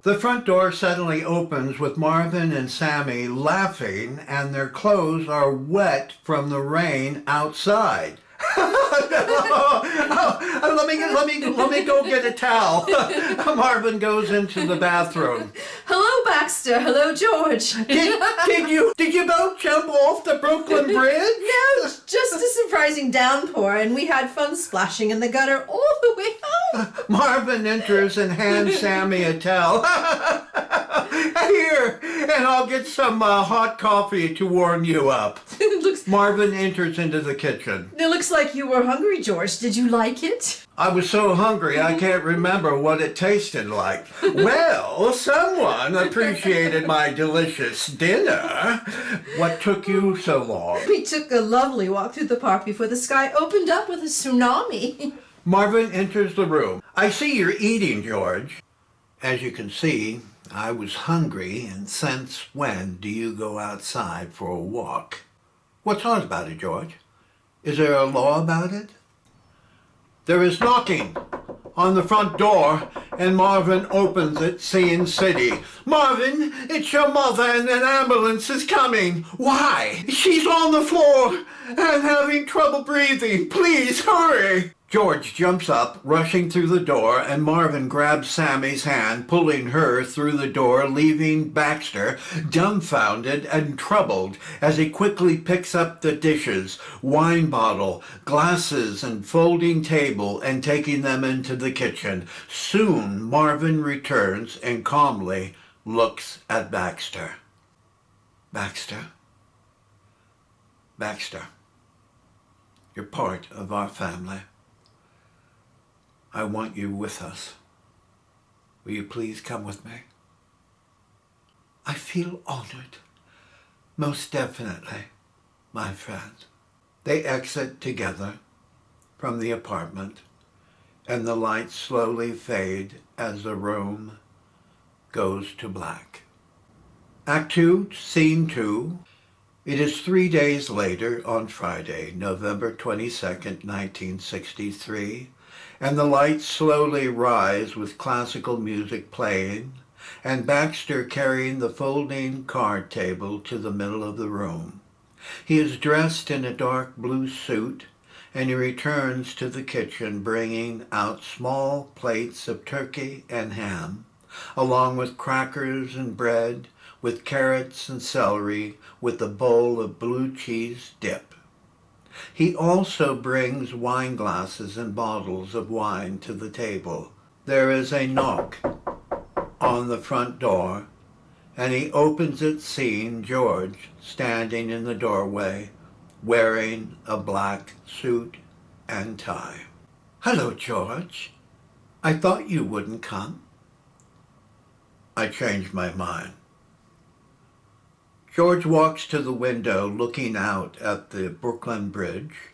The front door suddenly opens with Marvin and Sammy laughing, and their clothes are wet from the rain outside. Let me go get a towel. Marvin goes into the bathroom. Hello, Baxter. Hello, George. Did you both jump off the Brooklyn Bridge? No, just a surprising downpour, and we had fun splashing in the gutter all the way home. Marvin enters and hands Sammy a towel. Here, and I'll get some hot coffee to warm you up. Marvin enters into the kitchen. It looks like you were hungry, George. Did you like it? I was so hungry I can't remember what it tasted like. Well, someone appreciated my delicious dinner. What took you so long? We took a lovely walk through the park before the sky opened up with a tsunami. Marvin enters the room. I see you're eating, George. As you can see, I was hungry, and since when do you go outside for a walk? What's odd about it, George? Is there a law about it? There is knocking on the front door, and Marvin opens it, seeing City. Marvin, it's your mother, and an ambulance is coming. Why? She's on the floor and having trouble breathing. Please hurry. George jumps up, rushing through the door, and Marvin grabs Sammy's hand, pulling her through the door, leaving Baxter dumbfounded and troubled as he quickly picks up the dishes, wine bottle, glasses, and folding table, and taking them into the kitchen. Soon Marvin returns and calmly looks at Baxter. Baxter, you're part of our family. I want you with us. Will you please come with me? I feel honored. Most definitely, my friend. They exit together from the apartment, and the lights slowly fade as the room goes to black. Act 2, Scene 2. It is 3 days later on Friday, November 22nd, 1963, and the lights slowly rise with classical music playing, and Baxter carrying the folding card table to the middle of the room. He is dressed in a dark blue suit, and he returns to the kitchen bringing out small plates of turkey and ham, along with crackers and bread, with carrots and celery, with a bowl of blue cheese dip. He also brings wine glasses and bottles of wine to the table. There is a knock on the front door, and he opens it, seeing George standing in the doorway, wearing a black suit and tie. Hello, George. I thought you wouldn't come. I changed my mind. George walks to the window looking out at the Brooklyn Bridge.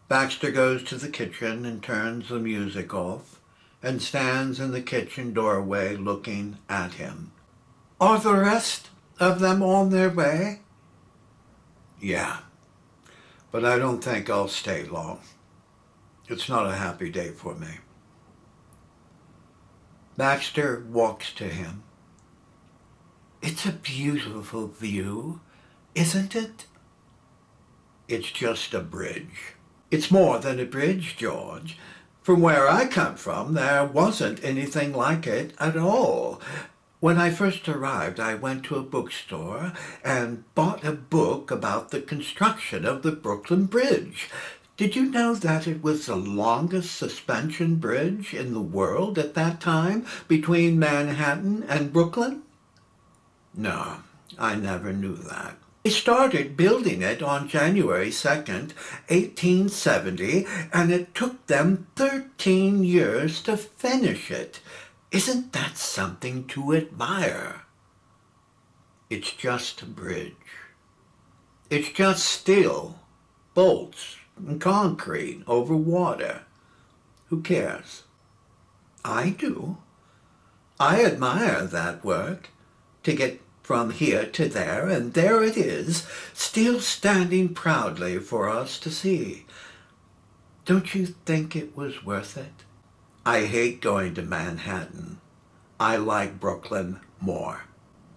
Baxter goes to the kitchen and turns the music off and stands in the kitchen doorway looking at him. Are the rest of them on their way? Yeah, but I don't think I'll stay long. It's not a happy day for me. Baxter walks to him. It's a beautiful view, isn't it? It's just a bridge. It's more than a bridge, George. From where I come from, there wasn't anything like it at all. When I first arrived, I went to a bookstore and bought a book about the construction of the Brooklyn Bridge. Did you know that it was the longest suspension bridge in the world at that time between Manhattan and Brooklyn? No, I never knew that. They started building it on January 2nd, 1870, and it took them 13 years to finish it. Isn't that something to admire? It's just a bridge. It's just steel, bolts, and concrete over water. Who cares? I do. I admire that work. To get from here to there, and there it is, still standing proudly for us to see. Don't you think it was worth it? I hate going to Manhattan. I like Brooklyn more.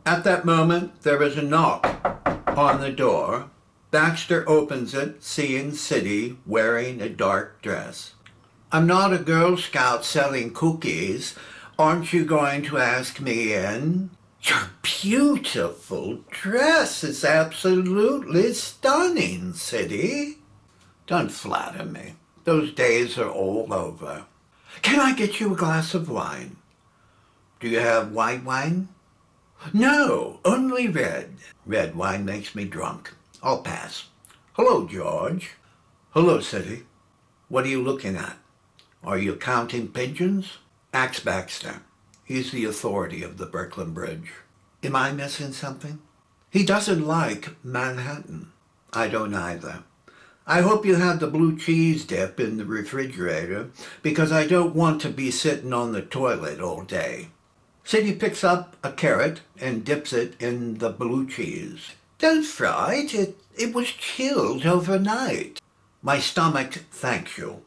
At that moment, there is a knock on the door. Baxter opens it, seeing City wearing a dark dress. I'm not a Girl Scout selling cookies. Aren't you going to ask me in? Your beautiful dress is absolutely stunning, City. Don't flatter me. Those days are all over. Can I get you a glass of wine? Do you have white wine? No, only red. Red wine makes me drunk. I'll pass. Hello, George. Hello, City. What are you looking at? Are you counting pigeons? Axe Baxter. He's the authority of the Brooklyn Bridge. Am I missing something? He doesn't like Manhattan. I don't either. I hope you have the blue cheese dip in the refrigerator, because I don't want to be sitting on the toilet all day. City picks up a carrot and dips it in the blue cheese. Don't fry it. It was chilled overnight. My stomach thanks you.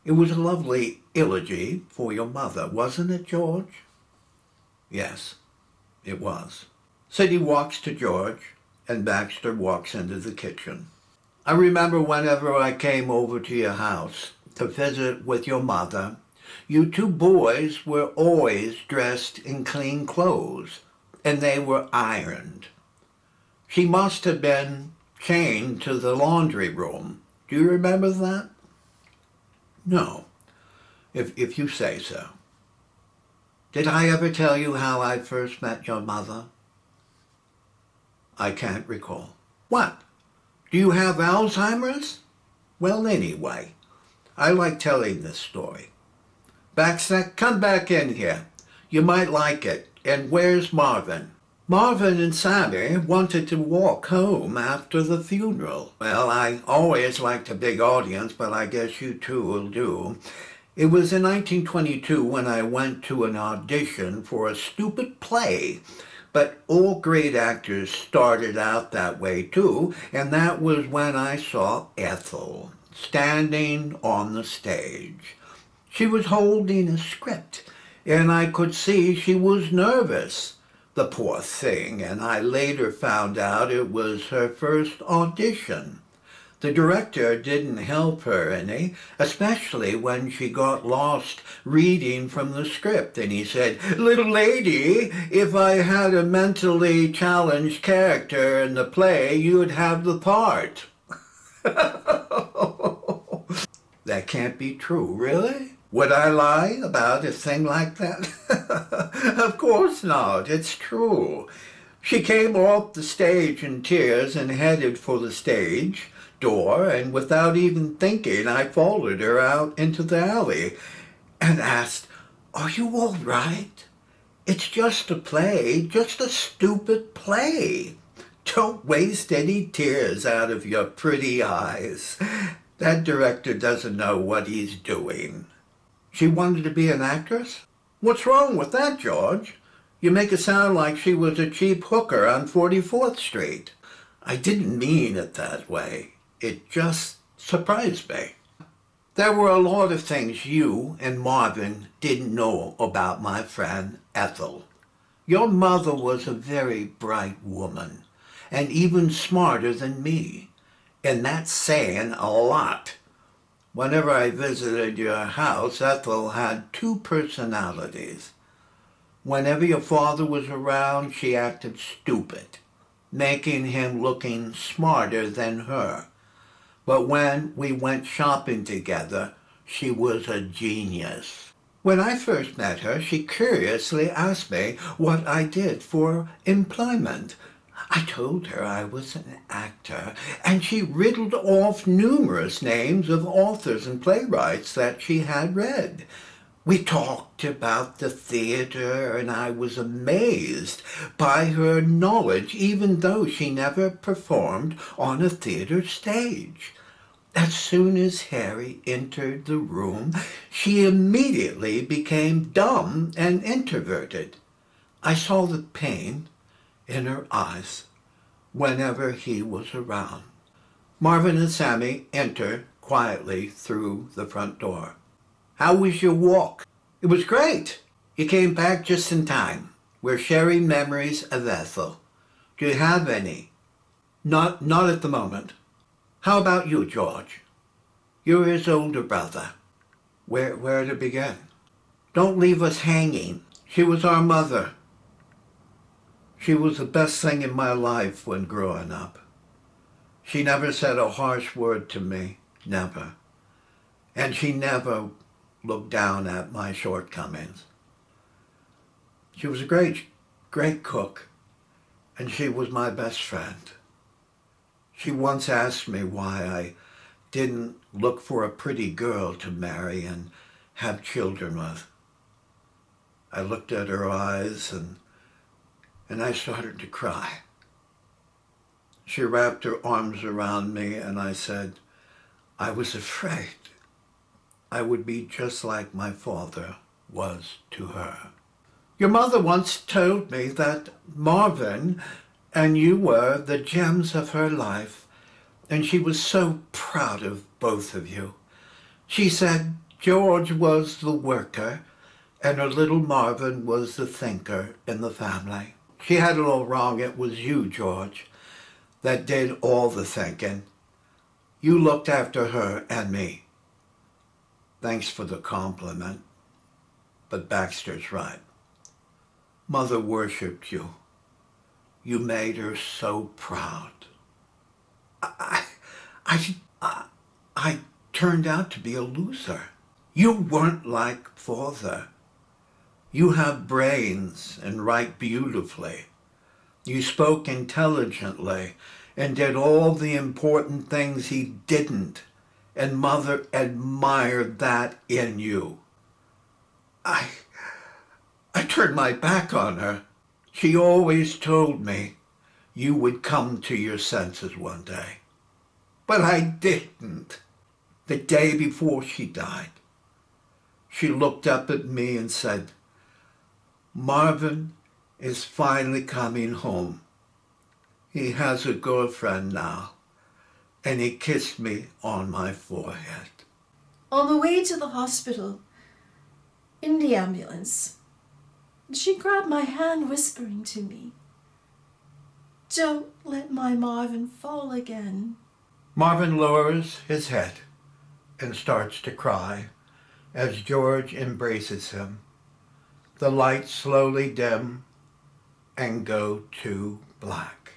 It was a lovely eulogy for your mother, wasn't it, George? Yes, it was. City walks to George, and Baxter walks into the kitchen. I remember whenever I came over to your house to visit with your mother, you two boys were always dressed in clean clothes, and they were ironed. She must have been chained to the laundry room. Do you remember that? No, if you say so. Did I ever tell you how I first met your mother? I can't recall. What? Do you have Alzheimer's? Well, anyway, I like telling this story. Baxter, come back in here. You might like it. And where's Marvin? Marvin and Sammy wanted to walk home after the funeral. Well, I always liked a big audience, but I guess you two will do. It was in 1922 when I went to an audition for a stupid play. But all great actors started out that way too, and that was when I saw Ethel standing on the stage. She was holding a script, and I could see she was nervous. The poor thing, and I later found out it was her first audition. The director didn't help her any, especially when she got lost reading from the script, and he said, "Little lady, if I had a mentally challenged character in the play, you'd have the part." That can't be true, really? Would I lie about a thing like that? Of course not. It's true. She came off the stage in tears and headed for the stage door, and without even thinking, I followed her out into the alley and asked, "Are you all right? It's just a play, just a stupid play. Don't waste any tears out of your pretty eyes. That director doesn't know what he's doing." She wanted to be an actress? What's wrong with that, George? You make it sound like she was a cheap hooker on 44th Street. I didn't mean it that way. It just surprised me. There were a lot of things you and Marvin didn't know about my friend Ethel. Your mother was a very bright woman, and even smarter than me, and that's saying a lot. Whenever I visited your house, Ethel had two personalities. Whenever your father was around, she acted stupid, making him looking smarter than her. But when we went shopping together, she was a genius. When I first met her, she curiously asked me what I did for employment. I told her I was an actor, and she riddled off numerous names of authors and playwrights that she had read. We talked about the theater, and I was amazed by her knowledge, even though she never performed on a theater stage. As soon as Harry entered the room, she immediately became dumb and introverted. I saw the pain in her eyes whenever he was around. Marvin and Sammy entered quietly through the front door. "How was your walk?" "It was great." You came back just in time. We're sharing memories of Ethel. Do you have any? Not at the moment. How about you, George? You're his older brother. Where to begin? Don't leave us hanging. She was our mother. She was the best thing in my life when growing up. She never said a harsh word to me, never. And she never looked down at my shortcomings. She was a great cook, and she was my best friend. She once asked me why I didn't look for a pretty girl to marry and have children with. I looked at her eyes and I started to cry. She wrapped her arms around me and I said, I was afraid I would be just like my father was to her. Your mother once told me that Marvin and you were the gems of her life, and she was so proud of both of you. She said George was the worker and her little Marvin was the thinker in the family. She had it all wrong. It was you, George, that did all the thinking. You looked after her and me. Thanks for the compliment, but Baxter's right. Mother worshipped you. You made her so proud. I turned out to be a loser. You weren't like father. You have brains and write beautifully. You spoke intelligently and did all the important things he didn't, and Mother admired that in you. I turned my back on her. She always told me you would come to your senses one day. But I didn't. The day before she died, she looked up at me and said, Marvin is finally coming home. He has a girlfriend now, and he kissed me on my forehead. On the way to the hospital, in the ambulance, she grabbed my hand, whispering to me, don't let my Marvin fall again. Marvin lowers his head and starts to cry as George embraces him. The lights slowly dim and go to black.